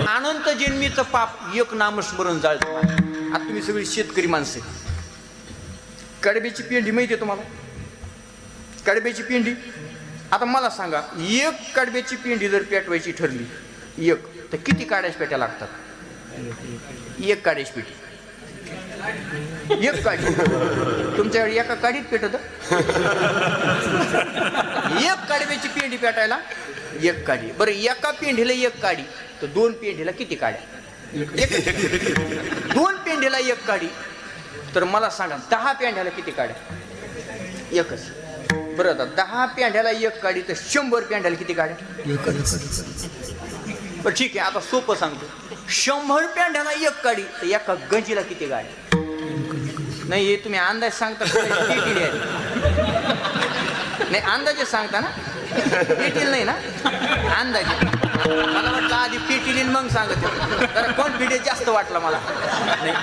अनंत जन्मीचं पाप एक नामस्मरण जाळतं. आता तुम्ही सगळी शेतकरी माणसे, कडब्याची पेंडी माहिती आहे तुम्हाला? कडब्याची पेंडी. आता मला सांगा, एक कडब्याची पेंडी जर पेटवायची ठरली एक, तर किती काड्याच पेट्या लागतात? एक काड्याची पेटी, एक काडी. तुमच्याकडे एका काडीत पेटत? एक कडब्याची पेंडी पेटायला एक काडी. बरं, एका पेंडीला एक काडी, तर दोन पेंडीला किती काड्या? दोन पेंडीला एक काडी, तर मला सांगा 10 पेंड्याला किती काड्या? एकच. बरं, आता 10 पेंड्याला एक काडी, तर 100 पेंड्याला किती काड्या? बरं ठीक आहे, आता सोपं सांगतो. 100 पेंड्याला एक काडी, तर एका गंजीला किती गाड्या? नाही, हे तुम्ही अंदाज सांगता नाही, अंदाजे सांगता ना, पेटील नाही ना, अंदाजे. मला वाटलं आधी पेटील मग सांगत, जरा कॉन्फिडन्स जास्त वाटला मला. नाही